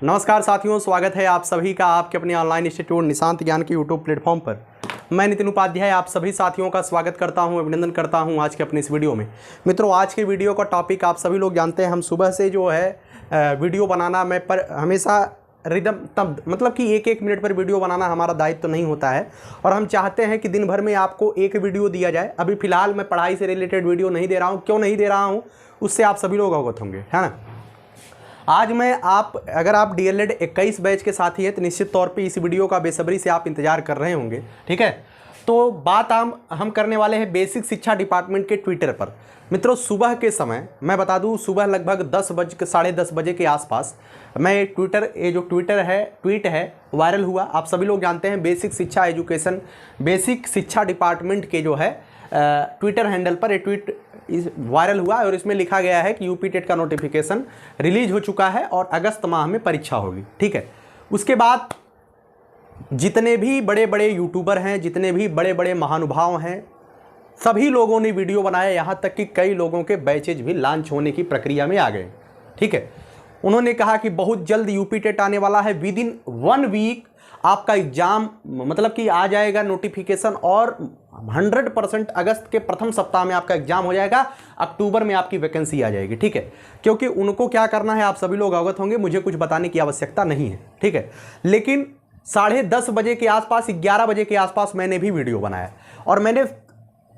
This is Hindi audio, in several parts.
नमस्कार साथियों, स्वागत है आप सभी का आपके अपने ऑनलाइन इंस्टीट्यूट निशांत ज्ञान के यूट्यूब प्लेटफॉर्म पर। मैं नितिन उपाध्याय आप सभी साथियों का स्वागत करता हूं, अभिनंदन करता हूं आज के अपने इस वीडियो में। मित्रों, आज के वीडियो का टॉपिक आप सभी लोग जानते हैं, हम सुबह से जो है वीडियो बनाना मैं पर हमेशा रिदम तब मतलब कि एक मिनट पर वीडियो बनाना हमारा दायित्व तो नहीं होता है और हम चाहते हैं कि दिन भर में आपको एक वीडियो दिया जाए। अभी फ़िलहाल मैं पढ़ाई से रिलेटेड वीडियो नहीं दे रहा हूँ। क्यों नहीं दे रहा हूँ उससे आप सभी लोग अवगत होंगे, है ना। आज मैं अगर आप DLED 21 बैच के साथी हैं तो निश्चित तौर पे इस वीडियो का बेसब्री से आप इंतजार कर रहे होंगे, ठीक है। तो बात हम करने वाले हैं बेसिक शिक्षा डिपार्टमेंट के ट्विटर पर। मित्रों, सुबह के समय मैं बता दूं, सुबह लगभग 10 बजे के आसपास मैं ये जो ट्वीट है वायरल हुआ। आप सभी लोग जानते हैं बेसिक शिक्षा डिपार्टमेंट के जो है ट्विटर हैंडल पर एक ट्वीट वायरल हुआ और इसमें लिखा गया है कि यूपी टेट का नोटिफिकेशन रिलीज हो चुका है और अगस्त माह में परीक्षा होगी, ठीक है। उसके बाद जितने भी बड़े बड़े यूट्यूबर हैं, जितने भी बड़े बड़े महानुभाव हैं, सभी लोगों ने वीडियो बनाया। यहाँ तक कि कई लोगों के बैचेज भी लॉन्च होने की प्रक्रिया में आ गए, ठीक है। उन्होंने कहा कि बहुत जल्द यूपी टेट आने वाला है, विद इन 1 वीक आपका एग्ज़ाम मतलब कि आ जाएगा नोटिफिकेशन और 100% अगस्त के प्रथम सप्ताह में आपका एग्जाम हो जाएगा, अक्टूबर में आपकी वैकेंसी आ जाएगी, ठीक है। क्योंकि उनको क्या करना है आप सभी लोग अवगत होंगे, मुझे कुछ बताने की आवश्यकता नहीं है, ठीक है। लेकिन 10:30 बजे के आसपास, 11 बजे के आसपास मैंने भी वीडियो बनाया और मैंने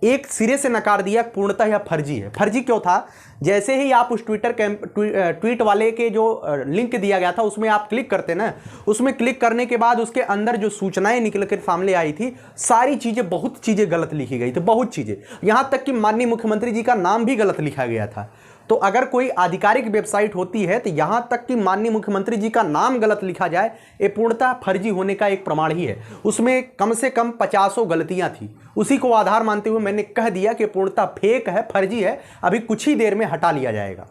एक सिरे से नकार दिया पूर्णतः यह फर्जी है। फर्जी क्यों था? जैसे ही आप उस ट्वीट वाले के जो लिंक दिया गया था उसमें आप क्लिक करते ना, उसमें क्लिक करने के बाद उसके अंदर जो सूचनाएं निकल कर सामने आई थी, सारी चीज़ें बहुत चीज़ें गलत लिखी गई थी, बहुत चीज़ें, यहाँ तक कि माननीय मुख्यमंत्री जी का नाम भी गलत लिखा गया था। तो अगर कोई आधिकारिक वेबसाइट होती है तो यहाँ तक कि माननीय मुख्यमंत्री जी का नाम गलत लिखा जाए, ये पूर्णतः फर्जी होने का एक प्रमाण ही है। उसमें कम से कम 50 गलतियाँ थी। उसी को आधार मानते हुए मैंने कह दिया कि पूर्णतः फेक है, फर्जी है, अभी कुछ ही देर में हटा लिया जाएगा,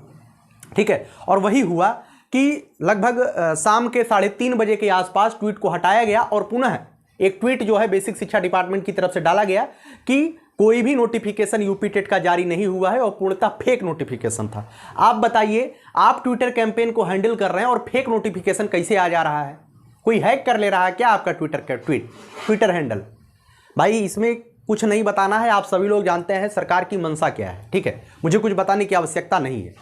ठीक है। और वही हुआ कि लगभग शाम के 3:30 बजे के आसपास ट्वीट को हटाया गया और पुनः एक ट्वीट जो है बेसिक शिक्षा डिपार्टमेंट की तरफ से डाला गया कि कोई भी नोटिफिकेशन यूपी टेट का जारी नहीं हुआ है और पूर्णतः फेक नोटिफिकेशन था। आप बताइए, आप ट्विटर कैंपेन को हैंडल कर रहे हैं और फेक नोटिफिकेशन कैसे आ जा रहा है? कोई हैक कर ले रहा है क्या आपका ट्विटर हैंडल? भाई, इसमें कुछ नहीं बताना है, आप सभी लोग जानते हैं सरकार की मंशा क्या है, ठीक है। मुझे कुछ बताने की आवश्यकता नहीं है।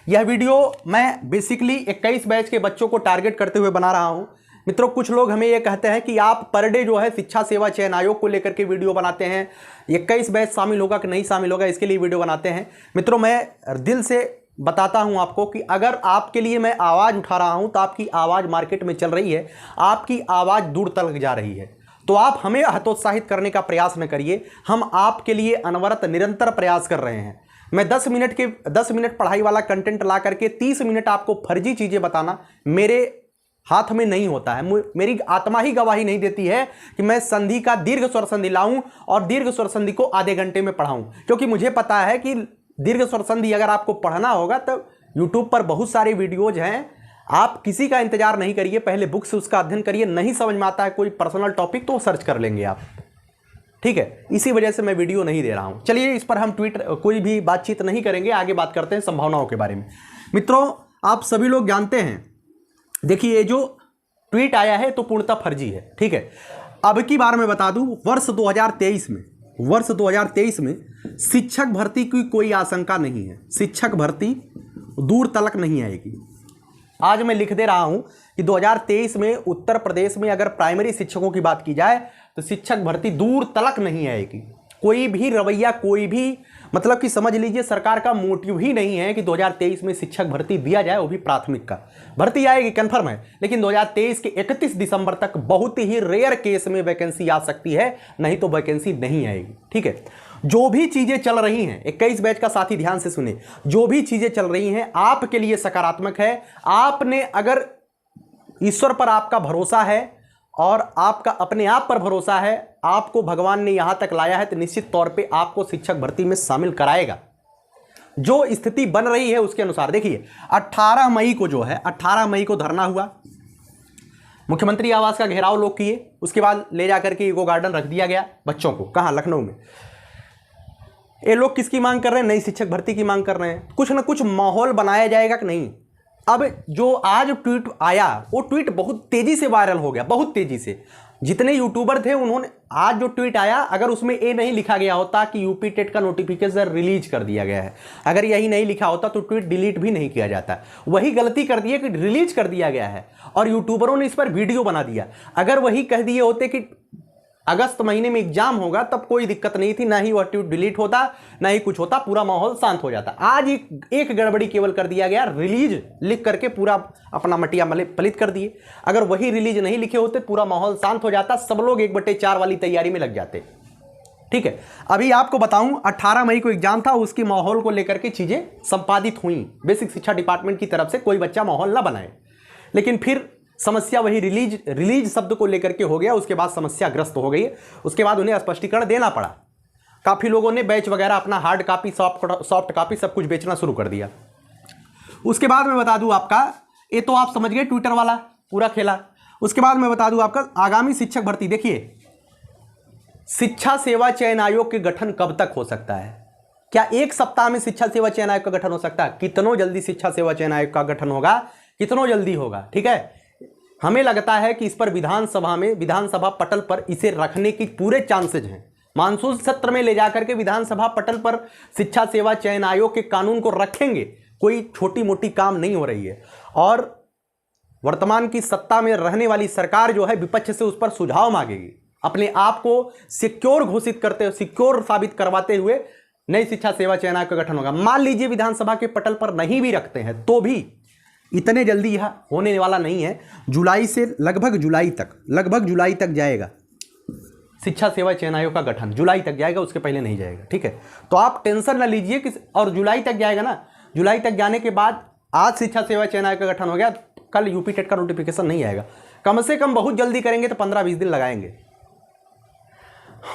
यह वीडियो मैं बेसिकली 21 बैच के बच्चों को टारगेट करते हुए बना रहा हूँ। मित्रों, कुछ लोग हमें यह कहते हैं कि आप पर डे जो है शिक्षा सेवा चयन आयोग को लेकर के वीडियो बनाते हैं, 21 बैच शामिल होगा कि नहीं शामिल होगा इसके लिए वीडियो बनाते हैं। मित्रों, मैं दिल से बताता हूं आपको कि अगर आपके लिए मैं आवाज़ उठा रहा हूं तो आपकी आवाज़ मार्केट में चल रही है, आपकी आवाज़ दूर तक जा रही है, तो आप हमें हतोत्साहित करने का प्रयास न करिए। हम आपके लिए अनवरत निरंतर प्रयास कर रहे हैं। मैं 10 मिनट पढ़ाई वाला कंटेंट ला करके 30 मिनट आपको फर्जी चीज़ें बताना मेरे हाथ में नहीं होता है। मेरी आत्मा ही गवाही नहीं देती है कि मैं संधि का दीर्घ स्वर संधि लाऊं और दीर्घ स्वर संधि को आधे घंटे में पढ़ाऊं, क्योंकि मुझे पता है कि दीर्घ स्वर संधि अगर आपको पढ़ना होगा तो यूट्यूब पर बहुत सारे वीडियोज हैं। आप किसी का इंतजार नहीं करिए, पहले बुक से उसका अध्ययन करिए। नहीं समझ में आता है कोई पर्सनल टॉपिक तो सर्च कर लेंगे आप, ठीक है। इसी वजह से मैं वीडियो नहीं दे रहा हूं। चलिए, इस पर हम कोई भी बातचीत नहीं करेंगे, आगे बात करते हैं संभावनाओं के बारे में। मित्रों, आप सभी लोग जानते हैं, देखिए ये जो ट्वीट आया है तो पूर्णतः फर्जी है, ठीक है। अब की बार मैं बता दूं, वर्ष 2023 में शिक्षक भर्ती की कोई आशंका नहीं है। शिक्षक भर्ती दूर तलक नहीं आएगी। आज मैं लिख दे रहा हूं कि 2023 में उत्तर प्रदेश में अगर प्राइमरी शिक्षकों की बात की जाए तो शिक्षक भर्ती दूर तलक नहीं आएगी। कोई भी रवैया, कोई भी मतलब कि समझ लीजिए सरकार का मोटिव ही नहीं है कि 2023 में शिक्षक भर्ती दिया जाए, वो भी प्राथमिक का। भर्ती आएगी कन्फर्म है, लेकिन 2023 के 31 दिसंबर तक बहुत ही रेयर केस में वैकेंसी आ सकती है, नहीं तो वैकेंसी नहीं आएगी, ठीक है। जो भी चीज़ें चल रही हैं, 21 बैच का साथी ध्यान से सुने, जो भी चीज़ें चल रही हैं आपके लिए सकारात्मक है। आपने अगर ईश्वर पर आपका भरोसा है और आपका अपने आप पर भरोसा है, आपको भगवान ने यहां तक लाया है, तो निश्चित तौर पे आपको शिक्षक भर्ती में शामिल कराएगा। जो स्थिति बन रही है उसके अनुसार देखिए, 18 मई को धरना हुआ, मुख्यमंत्री आवास का घेराव लोग किए, उसके बाद ले जाकर के ईको गार्डन रख दिया गया बच्चों को। कहां? लखनऊ में। ये लोग किसकी मांग कर रहे हैं? नई शिक्षक भर्ती की मांग कर रहे हैं। कुछ ना कुछ माहौल बनाया जाएगा कि नहीं? अब जो आज ट्वीट आया वो ट्वीट बहुत तेजी से वायरल हो गया, बहुत तेजी से। जितने यूट्यूबर थे उन्होंने, आज जो ट्वीट आया अगर उसमें ये नहीं लिखा गया होता कि यूपी टेट का नोटिफिकेशन रिलीज कर दिया गया है, अगर यही नहीं लिखा होता तो ट्वीट डिलीट भी नहीं किया जाता। वही गलती कर दी है कि रिलीज कर दिया गया है और यूट्यूबरों ने इस पर वीडियो बना दिया। अगर वही कह दिए होते कि अगस्त महीने में एग्जाम होगा तब कोई दिक्कत नहीं थी, ना ही वह ट्वीट डिलीट होता ना ही कुछ होता, पूरा माहौल शांत हो जाता। आज एक गड़बड़ी केवल कर दिया गया, रिलीज लिख करके पूरा अपना मटिया पलित कर दिए। अगर वही रिलीज नहीं लिखे होते पूरा माहौल शांत हो जाता, सब लोग 1/4 वाली तैयारी में लग जाते। ठीक है, अभी आपको बताऊं 18 मई को एग्जाम था, उसके माहौल को लेकर के चीजें संपादित हुई। बेसिक शिक्षा डिपार्टमेंट की तरफ से कोई बच्चा माहौल ना बनाए, लेकिन फिर समस्या वही रिलीज शब्द को लेकर के हो गया। उसके बाद समस्या ग्रस्त हो गई, उसके बाद उन्हें स्पष्टीकरण देना पड़ा। काफ़ी लोगों ने बैच वगैरह अपना हार्ड कॉपी सॉफ्ट कॉपी सब कुछ बेचना शुरू कर दिया। उसके बाद मैं बता दूं आपका, ये तो आप समझ गए ट्विटर वाला पूरा खेला। उसके बाद मैं बता दूं आपका आगामी शिक्षक भर्ती। देखिए, शिक्षा सेवा चयन आयोग के गठन कब तक हो सकता है? क्या एक सप्ताह में शिक्षा सेवा चयन आयोग का गठन हो सकता है? कितनों जल्दी शिक्षा सेवा चयन आयोग का गठन होगा, कितनों जल्दी होगा। ठीक है, हमें लगता है कि इस पर विधानसभा पटल पर इसे रखने की पूरे चांसेज हैं। मानसून सत्र में ले जाकर के विधानसभा पटल पर शिक्षा सेवा चयन आयोग के कानून को रखेंगे, कोई छोटी मोटी काम नहीं हो रही है। और वर्तमान की सत्ता में रहने वाली सरकार जो है विपक्ष से उस पर सुझाव मांगेगी, अपने आप को सिक्योर घोषित करते, सिक्योर साबित करवाते हुए नई शिक्षा सेवा चयन आयोग का गठन होगा। मान लीजिए विधानसभा के पटल पर नहीं भी रखते हैं तो भी इतने जल्दी यह होने वाला नहीं है। जुलाई से लगभग जुलाई तक जाएगा शिक्षा सेवा चयन आयोग का गठन, जुलाई तक जाएगा, उसके पहले नहीं जाएगा। ठीक है, तो आप टेंशन ना लीजिए कि, और जुलाई तक जाएगा ना, जुलाई तक जाने के बाद आज शिक्षा सेवा चयन आयोग का गठन हो गया, कल यूपी टेट का नोटिफिकेशन नहीं आएगा। कम से कम बहुत जल्दी करेंगे तो 15-20 दिन लगाएंगे।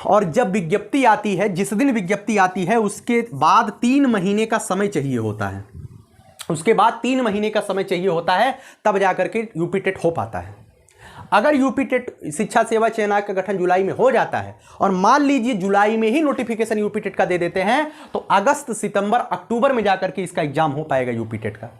और जब विज्ञप्ति आती है, जिस दिन विज्ञप्ति आती है उसके बाद 3 महीने का समय चाहिए होता है, उसके बाद 3 महीने का समय चाहिए होता है, तब जाकर के यूपी टेट हो पाता है। अगर यूपी टेट शिक्षा सेवा चयन आयोग का गठन जुलाई में हो जाता है और मान लीजिए जुलाई में ही नोटिफिकेशन यूपी टेट का दे देते हैं, तो अगस्त, सितंबर, अक्टूबर में जाकर के इसका एग्जाम हो पाएगा यूपी टेट का।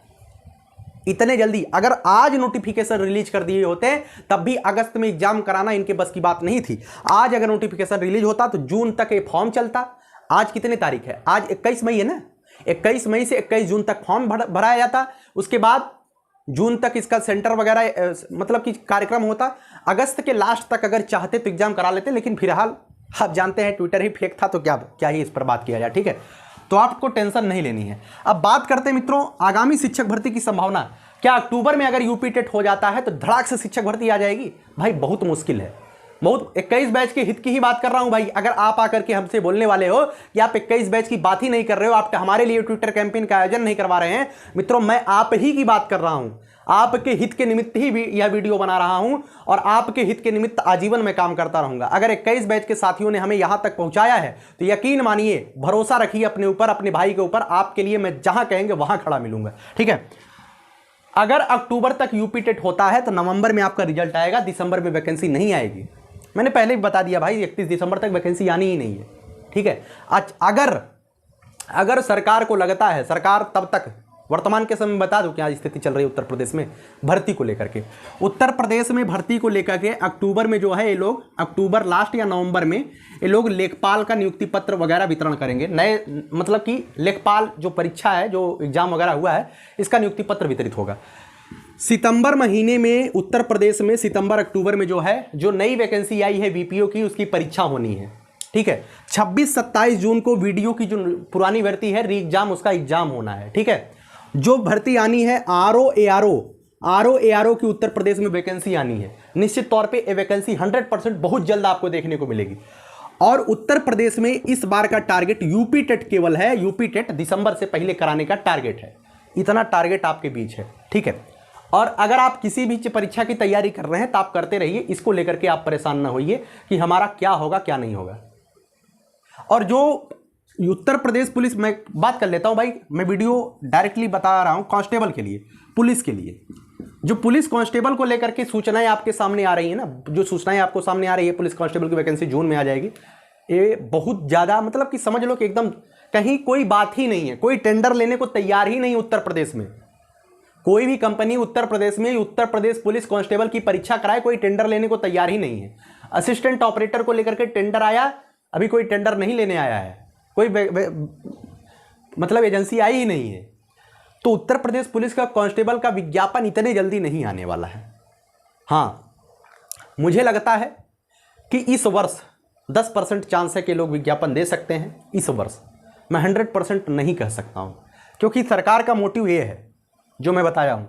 इतने जल्दी अगर आज नोटिफिकेशन रिलीज कर दिए होते तब भी अगस्त में एग्जाम कराना इनके बस की बात नहीं थी। आज अगर नोटिफिकेशन रिलीज होता तो जून तक ये फॉर्म चलता। आज कितने तारीख है? आज 21 मई है ना, 21 मई से 21 जून तक फॉर्म भराया जाता। उसके बाद जून तक इसका सेंटर वगैरह मतलब कि कार्यक्रम होता। अगस्त के लास्ट तक अगर चाहते तो एग्जाम करा लेते, लेकिन फिलहाल आप जानते हैं ट्विटर ही फेक था, तो क्या ही इस पर बात किया जाए। ठीक है, तो आपको टेंशन नहीं लेनी है। अब बात करते हैं मित्रों आगामी शिक्षक भर्ती की संभावना। क्या अक्टूबर में अगर यूपी टेट हो जाता है तो धड़ाक से शिक्षक भर्ती आ जाएगी? भाई बहुत मुश्किल है, बहुत। 21 बैच के हित की ही बात कर रहा हूं भाई। अगर आप आकर के हमसे बोलने वाले हो कि आप 21 बैच की बात ही नहीं कर रहे हो, आप हमारे लिए ट्विटर कैंपेन का आयोजन नहीं करवा रहे हैं, मित्रों मैं आप ही की बात कर रहा हूं। आपके हित के निमित्त ही यह वीडियो बना रहा हूं और आपके हित के निमित्त आजीवन में काम करता रहूंगा। अगर 21 बैच के साथियों ने हमें यहां तक पहुंचाया है तो यकीन मानिए, भरोसा रखिए अपने ऊपर, अपने भाई के ऊपर। आपके लिए मैं जहां कहेंगे वहां खड़ा मिलूंगा। ठीक है, अगर अक्टूबर तक यूपी टेट होता है तो नवंबर में आपका रिजल्ट आएगा, दिसंबर में वैकेंसी नहीं आएगी। मैंने पहले भी बता दिया भाई, 31 दिसंबर तक वैकेंसी आनी ही नहीं है। ठीक है, अगर सरकार को लगता है, सरकार तब तक, वर्तमान के समय में बता दूं क्या स्थिति चल रही है उत्तर प्रदेश में भर्ती को लेकर के। उत्तर प्रदेश में भर्ती को लेकर के अक्टूबर में जो है ये लोग, अक्टूबर लास्ट या नवंबर में ये लोग लेखपाल का नियुक्ति पत्र वगैरह वितरण करेंगे। नए मतलब कि लेखपाल जो परीक्षा है, जो एग्जाम वगैरह हुआ है, इसका नियुक्ति पत्र वितरित होगा। सितंबर महीने में उत्तर प्रदेश में सितंबर अक्टूबर में जो है, जो नई वैकेंसी आई है बीपीओ की, उसकी परीक्षा होनी है। ठीक है, 26-27 जून को वीडियो की जो पुरानी भर्ती है री एग्जाम, उसका एग्जाम होना है। ठीक है, जो भर्ती आनी है आरओ एआरओ की उत्तर प्रदेश में वैकेंसी आनी है। निश्चित तौर पे ये वैकेंसी 100% बहुत जल्द आपको देखने को मिलेगी। और उत्तर प्रदेश में इस बार का टारगेट यूपी टेट केवल है, यूपी टेट दिसंबर से पहले कराने का टारगेट है। इतना टारगेट आपके बीच है। ठीक है, और अगर आप किसी भी परीक्षा की तैयारी कर रहे हैं तो आप करते रहिए, इसको लेकर के आप परेशान ना होइए कि हमारा क्या होगा क्या नहीं होगा। और जो उत्तर प्रदेश पुलिस, मैं बात कर लेता हूं भाई, मैं वीडियो डायरेक्टली बता रहा हूं कांस्टेबल के लिए, पुलिस के लिए। जो पुलिस कांस्टेबल को लेकर के सूचनाएं आपके सामने आ रही है ना, जो सूचनाएं आपको सामने आ रही है, पुलिस कांस्टेबल की वैकेंसी जून में आ जाएगी, ये बहुत ज़्यादा मतलब कि समझ लो कि एकदम कहीं कोई बात ही नहीं है, कोई टेंडर लेने को तैयार ही नहीं उत्तर प्रदेश में। कोई भी कंपनी उत्तर प्रदेश में उत्तर प्रदेश पुलिस कांस्टेबल की परीक्षा कराए, कोई टेंडर लेने को तैयार ही नहीं है। असिस्टेंट ऑपरेटर को लेकर के टेंडर आया, अभी कोई टेंडर नहीं लेने आया है, कोई मतलब एजेंसी आई ही नहीं है। तो उत्तर प्रदेश पुलिस का कांस्टेबल का विज्ञापन इतने जल्दी नहीं आने वाला है। हाँ, मुझे लगता है कि इस वर्ष 10% चांस है कि लोग विज्ञापन दे सकते हैं इस वर्ष। मैं 100% नहीं कह सकता हूँ, क्योंकि सरकार का मोटिव ये है जो मैं बताया हूँ।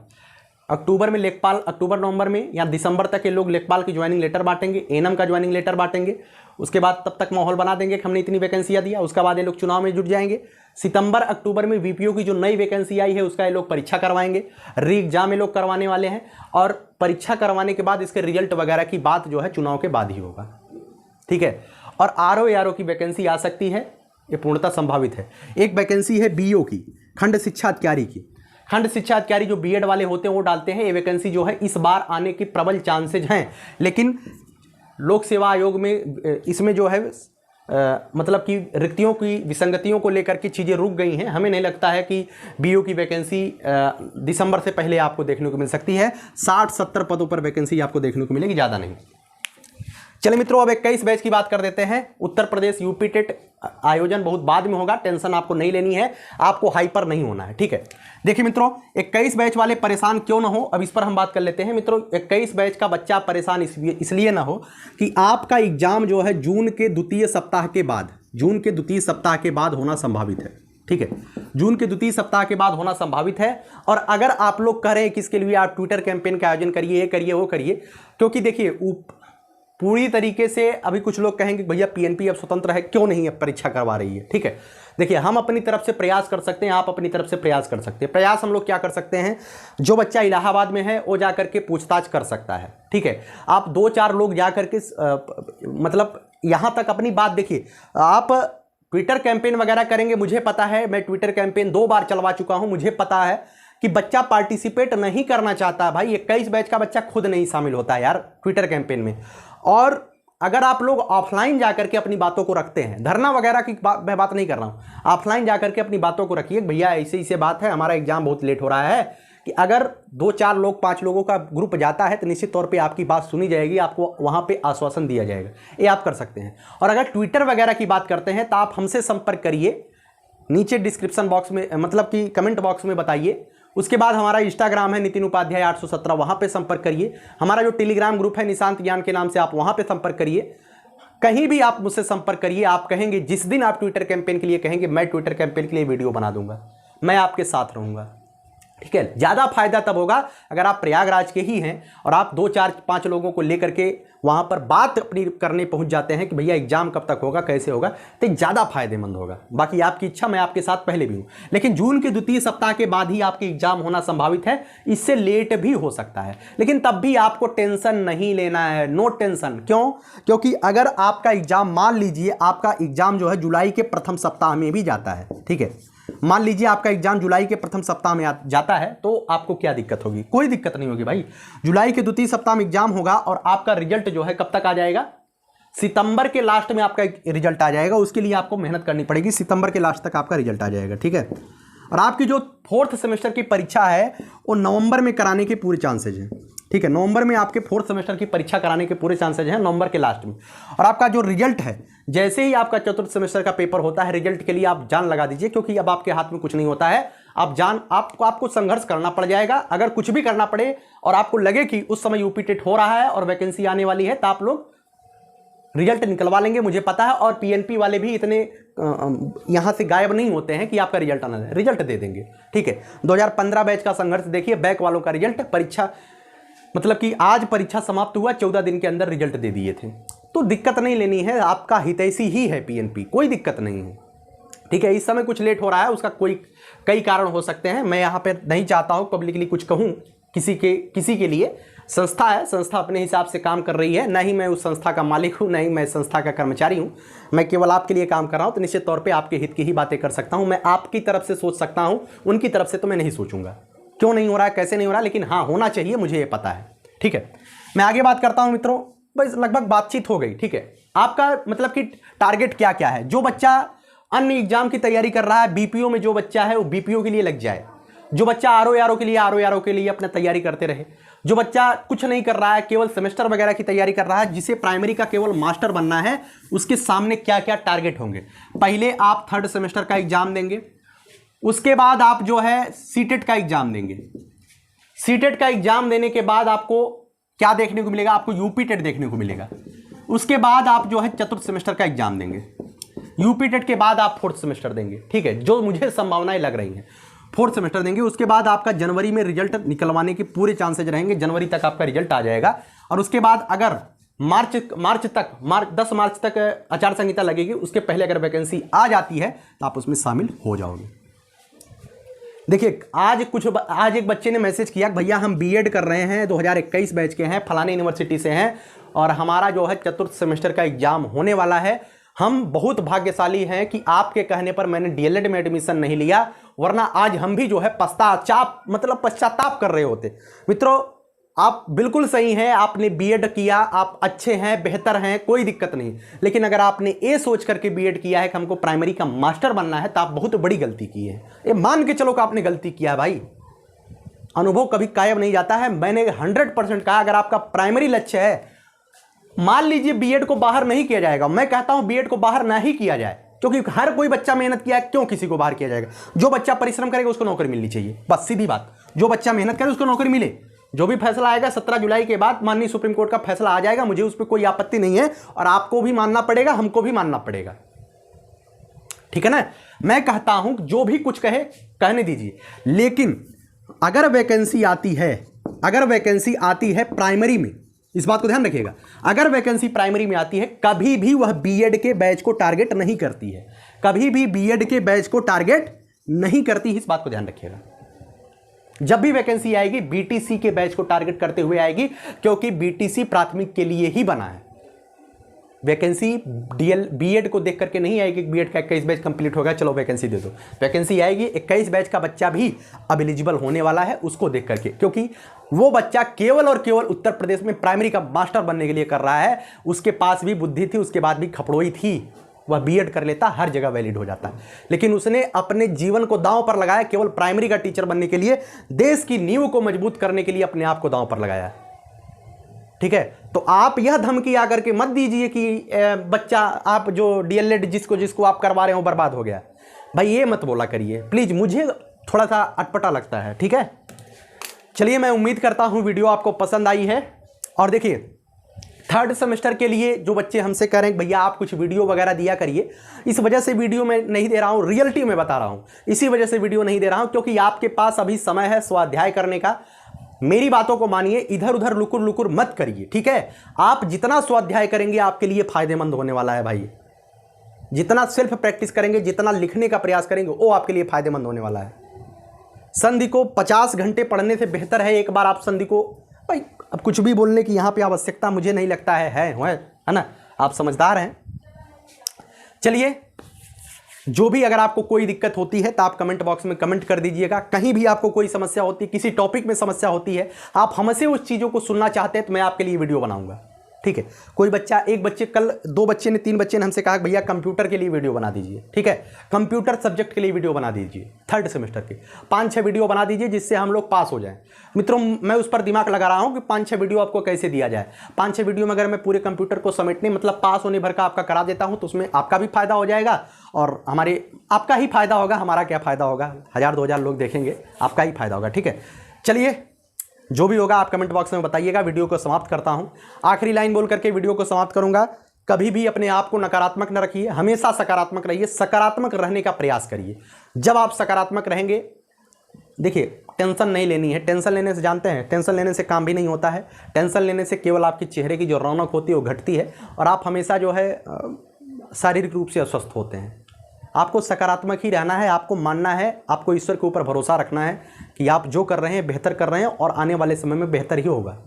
अक्टूबर में लेखपाल, अक्टूबर नवंबर में या दिसंबर तक ये लोग लेखपाल की ज्वाइनिंग लेटर बांटेंगे, एएनएम का ज्वाइनिंग लेटर बांटेंगे। उसके बाद तब तक माहौल बना देंगे कि हमने इतनी वैकेंसियाँ दिया। उसके बाद ये लोग चुनाव में जुट जाएंगे। सितंबर अक्टूबर में वीपीओ की जो नई वैकेंसी आई है उसका ये लोग परीक्षा करवाएंगे, री एग्जाम ये लोग करवाने वाले हैं। और परीक्षा करवाने के बाद इसके रिजल्ट वगैरह की बात जो है चुनाव के बाद ही होगा, ठीक है। और आरओ एआरओ की वैकेंसी आ सकती है, ये पूर्णतः संभावित है। एक वैकेंसी है बीओ की, खंड शिक्षा अधिकारी की। खंड शिक्षा अधिकारी जो बीएड वाले होते हैं वो डालते हैं। ये वैकेंसी जो है इस बार आने की प्रबल चांसेज हैं, लेकिन लोक सेवा आयोग में इसमें जो है मतलब कि रिक्तियों की विसंगतियों को लेकर के चीज़ें रुक गई हैं। हमें नहीं लगता है कि बीओ की वैकेंसी दिसंबर से पहले आपको देखने को मिल सकती है। 60-70 पदों पर वैकेंसी आपको देखने को मिलेगी, ज़्यादा नहीं। चलिए मित्रों, अब 21 बैच की बात कर देते हैं। उत्तर प्रदेश यूपी टेट आयोजन बहुत बाद में होगा, टेंशन आपको नहीं लेनी है, आपको हाइपर नहीं होना है, ठीक है। देखिए मित्रों, 21 बैच वाले परेशान क्यों ना हो, अब इस पर हम बात कर लेते हैं। मित्रों, 21 बैच का बच्चा परेशान इसलिए ना हो कि आपका एग्जाम जो है जून के द्वितीय सप्ताह के बाद होना संभावित है, ठीक है। जून के द्वितीय सप्ताह के बाद होना संभावित है। और अगर आप लोग कह रहे हैं कि इसके लिए आप ट्विटर कैंपेन का आयोजन करिए, ये करिए, वो करिए, क्योंकि देखिए पूरी तरीके से अभी कुछ लोग कहेंगे भैया पीएनपी अब स्वतंत्र है, क्यों नहीं अब परीक्षा करवा रही है, ठीक है। देखिए, हम अपनी तरफ से प्रयास कर सकते हैं, आप अपनी तरफ से प्रयास कर सकते हैं। प्रयास हम लोग क्या कर सकते हैं, जो बच्चा इलाहाबाद में है वो जा करके पूछताछ कर सकता है, ठीक है। आप 2-4 लोग जा करके मतलब यहाँ तक अपनी बात, देखिए आप ट्विटर कैंपेन वगैरह करेंगे, मुझे पता है, मैं ट्विटर कैंपेन 2 बार चलवा चुका हूँ, मुझे पता है कि बच्चा पार्टिसिपेट नहीं करना चाहता है। भाई 21 बैच का बच्चा खुद नहीं शामिल होता है यार ट्विटर कैंपेन में। और अगर आप लोग ऑफलाइन जाकर के अपनी बातों को रखते हैं, धरना वगैरह की मैं बात नहीं कर रहा हूँ, ऑफलाइन जाकर के अपनी बातों को रखिए, भैया ऐसे बात है, हमारा एग्जाम बहुत लेट हो रहा है, कि अगर 2-4 लोग 5 लोगों का ग्रुप जाता है तो निश्चित तौर पे आपकी बात सुनी जाएगी, आपको वहाँ पे आश्वासन दिया जाएगा। ये आप कर सकते हैं। और अगर ट्विटर वगैरह की बात करते हैं तो आप हमसे संपर्क करिए, नीचे डिस्क्रिप्शन बॉक्स में, मतलब कि कमेंट बॉक्स में बताइए। उसके बाद हमारा इंस्टाग्राम है नितिन उपाध्याय 817, वहाँ पे संपर्क करिए। हमारा जो टेलीग्राम ग्रुप है निशांत ज्ञान के नाम से, आप वहाँ पे संपर्क करिए। कहीं भी आप मुझसे संपर्क करिए। आप कहेंगे, जिस दिन आप ट्विटर कैंपेन के लिए कहेंगे, मैं ट्विटर कैंपेन के लिए वीडियो बना दूंगा, मैं आपके साथ रहूँगा, ठीक है। ज़्यादा फायदा तब होगा अगर आप प्रयागराज के ही हैं और आप 2-4-5 लोगों को लेकर के वहाँ पर बात अपनी करने पहुँच जाते हैं कि भैया एग्जाम कब तक होगा, कैसे होगा, तो ज़्यादा फायदेमंद होगा। बाकी आपकी इच्छा, मैं आपके साथ पहले भी हूँ, लेकिन जून के द्वितीय सप्ताह के बाद ही आपके एग्जाम होना संभावित है, इससे लेट भी हो सकता है, लेकिन तब भी आपको टेंशन नहीं लेना है, नो टेंशन। क्यों? क्योंकि अगर आपका एग्जाम, मान लीजिए आपका एग्जाम जो है जुलाई के प्रथम सप्ताह में भी जाता है, ठीक है, मान लीजिए आपका एग्जाम जुलाई के प्रथम सप्ताह में जाता है, तो आपको क्या दिक्कत होगी? कोई दिक्कत नहीं होगी भाई। जुलाई के द्वितीय सप्ताह में एग्जाम होगा और आपका रिजल्ट जो है कब तक आ जाएगा? सितंबर के लास्ट में आपका रिजल्ट आ जाएगा। उसके लिए आपको मेहनत करनी पड़ेगी, सितंबर के लास्ट तक आपका रिजल्ट आ जाएगा, ठीक है। और आपकी जो 4th सेमेस्टर की परीक्षा है वो नवंबर में कराने के पूरे चांसेज हैं, ठीक है। नवंबर में आपके 4th सेमेस्टर की परीक्षा कराने के पूरे चांसेज हैं, नवंबर के लास्ट में। और आपका जो रिजल्ट है, जैसे ही आपका 4th सेमेस्टर का पेपर होता है, रिजल्ट के लिए आप जान लगा दीजिए, क्योंकि अब आपके हाथ में कुछ नहीं होता है। आपको संघर्ष करना पड़ जाएगा। अगर कुछ भी करना पड़े और आपको लगे कि उस समय यूपी टेट हो रहा है और वैकेंसी आने वाली है, तो आप लोग रिजल्ट निकलवा लेंगे, मुझे पता है। और पीएनपी वाले भी इतने यहाँ से गायब नहीं होते हैं कि आपका रिजल्ट आना है, रिजल्ट दे देंगे, ठीक है। 2015 बैच का संघर्ष देखिए, बैक वालों का रिजल्ट, परीक्षा मतलब कि आज परीक्षा समाप्त हुआ, 14 दिन के अंदर रिजल्ट दे दिए थे। तो दिक्कत नहीं लेनी है, आपका हितैषी ही है पीएनपी, कोई दिक्कत नहीं है, ठीक है। इस समय कुछ लेट हो रहा है, उसका कई कारण हो सकते हैं। मैं यहाँ पे नहीं चाहता हूँ पब्लिकली कुछ कहूँ किसी के लिए। संस्था है, संस्था अपने हिसाब से काम कर रही है, ना ही मैं उस संस्था का मालिक हूँ, ना ही मैं संस्था का कर्मचारी हूँ। मैं केवल आपके लिए काम कर रहा हूँ, तो निश्चित तौर पे आपके हित की ही बातें कर सकता हूँ। मैं आपकी तरफ से सोच सकता हूँ, उनकी तरफ से तो मैं नहीं सोचूंगा। क्यों नहीं हो रहा है, कैसे नहीं हो रहा है, लेकिन हाँ होना चाहिए, मुझे ये पता है, ठीक है। मैं आगे बात करता हूँ मित्रों, बस लगभग बातचीत हो गई, ठीक है। आपका मतलब कि टारगेट क्या क्या है? जो बच्चा अन्य एग्जाम की तैयारी कर रहा है, बीपीओ में जो बच्चा है वो बीपीओ के लिए लग जाए, जो बच्चा आरओ के लिए अपना तैयारी करते रहे, जो बच्चा कुछ नहीं कर रहा है, केवल सेमेस्टर वगैरह की तैयारी कर रहा है, जिसे प्राइमरी का केवल मास्टर बनना है, उसके सामने क्या क्या टारगेट होंगे। पहले आप थर्ड सेमेस्टर का एग्जाम देंगे, उसके बाद आप जो है सीटेट का एग्जाम देंगे। सीटेट का एग्जाम देने के बाद आपको क्या देखने को मिलेगा, आपको यूपी टेट देखने को मिलेगा। उसके बाद आप जो है चतुर्थ सेमेस्टर का एग्जाम देंगे। यूपी टेट के बाद आप फोर्थ सेमेस्टर देंगे, ठीक है, जो मुझे संभावनाएं लग रही हैं, फोर्थ सेमेस्टर देंगे। उसके बाद आपका जनवरी में रिजल्ट निकलवाने के पूरे चांसेज रहेंगे, जनवरी तक आपका रिजल्ट आ जाएगा। और उसके बाद अगर मार्च 10 मार्च तक आचार संहिता लगेगी, उसके पहले अगर वैकेंसी आ जाती है तो आप उसमें शामिल हो जाओगे। देखिए आज एक बच्चे ने मैसेज किया, भैया हम बीएड कर रहे हैं, 2021 बैच के हैं, फलाने यूनिवर्सिटी से हैं, और हमारा जो है चतुर्थ सेमेस्टर का एग्जाम होने वाला है। हम बहुत भाग्यशाली हैं कि आपके कहने पर मैंने डीएलएड में एडमिशन नहीं लिया, वरना आज हम भी जो है पश्चाताप कर रहे होते। मित्रों, आप बिल्कुल सही हैं, आपने बीएड किया, आप अच्छे हैं, बेहतर हैं, कोई दिक्कत नहीं। लेकिन अगर आपने ये सोच करके बीएड किया है कि हमको प्राइमरी का मास्टर बनना है, तो आप बहुत बड़ी गलती की है। ये मान के चलो कि आपने गलती किया है भाई। अनुभव कभी कायम नहीं जाता है। मैंने 100% कहा, अगर आपका प्राइमरी लक्ष्य है, मान लीजिए बीएड को बाहर नहीं किया जाएगा, मैं कहता हूं बीएड को बाहर ना ही किया जाए, क्योंकि हर कोई बच्चा मेहनत किया है, क्यों किसी को बाहर किया जाएगा। जो बच्चा परिश्रम करेगा उसको नौकरी मिलनी चाहिए, बस सीधी बात। जो बच्चा मेहनत करे उसको नौकरी मिले। जो भी फैसला आएगा 17 जुलाई के बाद, माननीय सुप्रीम कोर्ट का फैसला आ जाएगा, मुझे उस पर कोई आपत्ति नहीं है, और आपको भी मानना पड़ेगा, हमको भी मानना पड़ेगा, ठीक है ना। मैं कहता हूं जो भी कुछ कहे कहने दीजिए, लेकिन अगर वैकेंसी आती है प्राइमरी में, इस बात को ध्यान रखिएगा, अगर वैकेंसी प्राइमरी में आती है, कभी भी वह बीएड के बैच को टारगेट नहीं करती है, कभी भी बीएड के बैच को टारगेट नहीं करती है, इस बात को ध्यान रखिएगा। जब भी वैकेंसी आएगी बीटीसी के बैच को टारगेट करते हुए आएगी, क्योंकि बीटीसी प्राथमिक के लिए ही बना है। वैकेंसी बीएड को देख करके नहीं आएगी, बीएड का 21 बैच कंप्लीट हो गया, चलो वैकेंसी दे दो। वैकेंसी आएगी 21 बैच का बच्चा भी अब एलिजिबल होने वाला है, उसको देख करके, क्योंकि वो बच्चा केवल और केवल उत्तर प्रदेश में प्राइमरी का मास्टर बनने के लिए कर रहा है। उसके पास भी बुद्धि थी, उसके बाद भी खपड़ोई थी, वह बीएड कर लेता, हर जगह वैलिड हो जाता। लेकिन उसने अपने जीवन को दांव पर लगाया, केवल प्राइमरी का टीचर बनने के लिए, देश की नींव को मजबूत करने के लिए अपने आप को दांव पर लगाया, ठीक है। तो आप यह धमकी आकर के मत दीजिए कि बच्चा, आप जो डीएलएड जिसको आप करवा रहे हो बर्बाद हो गया, भाई ये मत बोला करिए प्लीज, मुझे थोड़ा सा अटपटा लगता है, ठीक है। चलिए, मैं उम्मीद करता हूं वीडियो आपको पसंद आई है। और देखिए, थर्ड सेमेस्टर के लिए जो बच्चे हमसे कह रहे हैं भैया आप कुछ वीडियो वगैरह दिया करिए, इस वजह से वीडियो में नहीं दे रहा हूं, रियलिटी में बता रहा हूं, इसी वजह से वीडियो नहीं दे रहा हूं, क्योंकि आपके पास अभी समय है स्वाध्याय करने का। मेरी बातों को मानिए, इधर उधर लुकुर लुकुर मत करिए, ठीक है। आप जितना स्वाध्याय करेंगे आपके लिए फायदेमंद होने वाला है भाई। जितना सेल्फ प्रैक्टिस करेंगे, जितना लिखने का प्रयास करेंगे, वो आपके लिए फायदेमंद होने वाला है। संधि को 50 घंटे पढ़ने से बेहतर है एक बार आप संधि को, भाई अब कुछ भी बोलने की यहाँ पे आवश्यकता मुझे नहीं लगता है ना, आप समझदार हैं। चलिए, जो भी अगर आपको कोई दिक्कत होती है तो आप कमेंट बॉक्स में कमेंट कर दीजिएगा। कहीं भी आपको कोई समस्या होती है, किसी टॉपिक में समस्या होती है, आप हमसे उस चीज़ों को सुनना चाहते हैं, तो मैं आपके लिए वीडियो बनाऊंगा, ठीक है। कोई बच्चा, एक बच्चे, कल 2 बच्चे ने 3 बच्चे ने हमसे कहा भैया कंप्यूटर के लिए वीडियो बना दीजिए, ठीक है, कंप्यूटर सब्जेक्ट के लिए वीडियो बना दीजिए, थर्ड सेमेस्टर के 5-6 वीडियो बना दीजिए, जिससे हम लोग पास हो जाएं। मित्रों, मैं उस पर दिमाग लगा रहा हूं कि 5-6 वीडियो आपको कैसे दिया जाए। 5-6 वीडियो में अगर मैं पूरे कंप्यूटर को समेटने, मतलब पास होने भर का आपका करा देता हूं, तो उसमें आपका भी फायदा हो जाएगा और आपका ही फायदा होगा, हमारा क्या फायदा होगा, 1000-2000 लोग देखेंगे, आपका ही फायदा होगा, ठीक है। चलिए, जो भी होगा आप कमेंट बॉक्स में बताइएगा। वीडियो को समाप्त करता हूं, आखिरी लाइन बोल करके वीडियो को समाप्त करूंगा। कभी भी अपने आप को नकारात्मक न रखिए, हमेशा सकारात्मक रहिए, सकारात्मक रहने का प्रयास करिए। जब आप सकारात्मक रहेंगे, देखिए टेंशन नहीं लेनी है, टेंशन लेने से जानते हैं, टेंशन लेने से काम भी नहीं होता है। टेंशन लेने से केवल आपके चेहरे की जो रौनक होती है वो घटती है, और आप हमेशा जो है शारीरिक रूप से अस्वस्थ होते हैं। आपको सकारात्मक ही रहना है, आपको मानना है, आपको ईश्वर के ऊपर भरोसा रखना है कि आप जो कर रहे हैं बेहतर कर रहे हैं, और आने वाले समय में बेहतर ही होगा।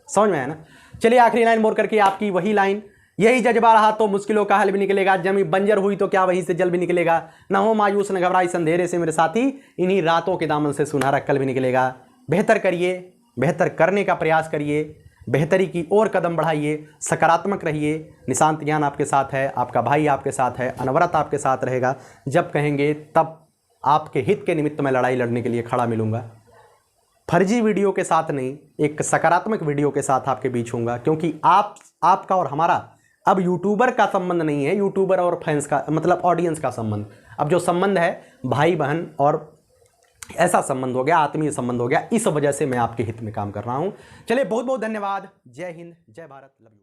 समझ में आया ना। चलिए, आखिरी लाइन बोल करके आपकी वही लाइन, यही जज्बा रहा तो मुश्किलों का हल भी निकलेगा, जमीन बंजर हुई तो क्या वहीं से जल भी निकलेगा, न हो मायूस न घबराई अंधेरे से मेरे साथी, इन्हीं रातों के दामन से सुनहरा कल भी निकलेगा। बेहतर करिए, बेहतर करने का प्रयास करिए, बेहतरी की ओर कदम बढ़ाइए, सकारात्मक रहिए। निशांत ज्ञान आपके साथ है, आपका भाई आपके साथ है, अनवरत आपके साथ रहेगा। जब कहेंगे तब आपके हित के निमित्त मैं लड़ाई लड़ने के लिए खड़ा मिलूंगा। फर्जी वीडियो के साथ नहीं, एक सकारात्मक वीडियो के साथ आपके बीच होऊंगा, क्योंकि आपका और हमारा अब यूट्यूबर का संबंध नहीं है, यूट्यूबर और फैंस का मतलब ऑडियंस का संबंध। अब जो संबंध है भाई बहन और ऐसा संबंध हो गया, आत्मीय संबंध हो गया। इस वजह से मैं आपके हित में काम कर रहा हूं। चलिए बहुत बहुत धन्यवाद। जय हिंद, जय भारत, लव यू।